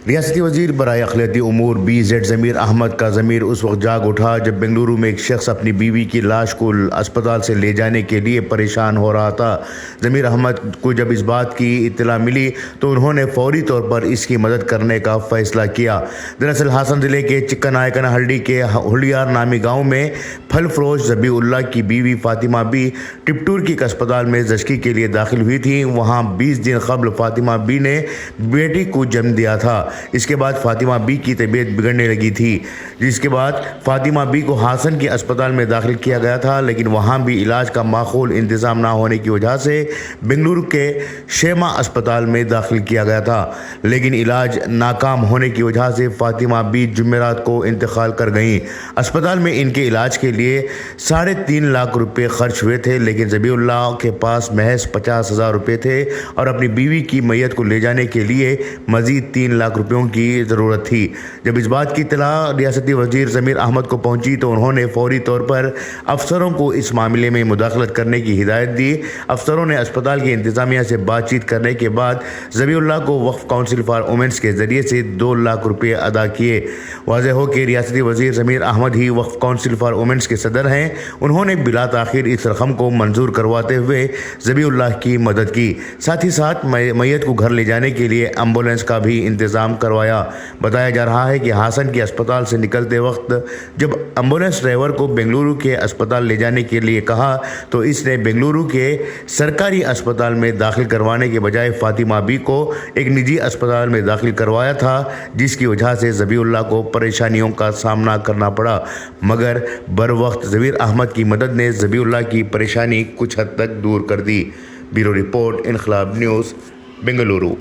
ریاستی وزیر برائے اقلیتی امور BZ ضمیر احمد کا ضمیر اس وقت جاگ اٹھا جب بنگلورو میں ایک شخص اپنی بیوی کی لاش کو اسپتال سے لے جانے کے لیے پریشان ہو رہا تھا۔ ضمیر احمد کو جب اس بات کی اطلاع ملی تو انہوں نے فوری طور پر اس کی مدد کرنے کا فیصلہ کیا۔ دراصل ہاسن ضلع کے چکنائکنا ہلڈی کے ہلیار نامی گاؤں میں پھل فروش ذبیح اللہ کی بیوی فاطمہ بی ٹپٹور کی اسپتال میں زچگی کے لیے داخل ہوئی تھی۔ وہاں 20 دن قبل فاطمہ بی نے بیٹی کو جنم دیا تھا۔ اس کے بعد فاطمہ بی کی طبیعت بگڑنے لگی تھی، جس کے بعد فاطمہ بی کو ہاسن کے اسپتال میں داخل کیا گیا تھا، لیکن وہاں بھی علاج کا معقول انتظام نہ ہونے کی وجہ سے بنگلورو کے شیما اسپتال میں داخل کیا گیا تھا، لیکن علاج ناکام ہونے کی وجہ سے فاطمہ بی جمعرات کو انتقال کر گئیں۔ اسپتال میں ان کے علاج کے لیے 3.5 لاکھ روپے خرچ ہوئے تھے، لیکن ذبیح اللہ کے پاس محض 50,000 روپے تھے اور اپنی بیوی کی میت کو لے جانے کے لیے مزید 3 لاکھ روپیوں کی ضرورت تھی۔ جب اس بات کی اطلاع ریاستی وزیر ضمیر احمد کو پہنچی تو انہوں نے فوری طور پر افسروں کو اس معاملے میں مداخلت کرنے کی ہدایت دی۔ افسروں نے اسپتال کی انتظامیہ سے بات چیت کرنے کے بعد ذبیح اللہ کو وقف کونسل فار وومنس کے ذریعے سے 2 لاکھ روپے ادا کیے۔ واضح ہو کہ ریاستی وزیر ضمیر احمد ہی وقف کونسل فار وومنس کے صدر ہیں۔ انہوں نے بلا تاخیر اس رقم کو منظور کرواتے ہوئے ذبیح اللہ کی مدد کی، ساتھ ہی ساتھ میت کو گھر لے جانے کے لیے ایمبولینس کا بھی انتظام کروایا۔ بتایا جا رہا ہے کہ ہاسن کے اسپتال سے نکلتے وقت جب ایمبولینس ڈرائیور کو بنگلورو کے اسپتال لے جانے کے لیے کہا تو اس نے بنگلورو کے سرکاری اسپتال میں داخل کروانے کے بجائے فاطمہ بی کو ایک نجی اسپتال میں داخل کروایا تھا، جس کی وجہ سے ذبیح اللہ کو پریشانیوں کا سامنا کرنا پڑا، مگر بروقت ضمیر احمد کی مدد نے ذبیح اللہ کی پریشانی کچھ حد تک دور کر دی۔ بیورو رپورٹ، انقلاب نیوز، بنگلورو۔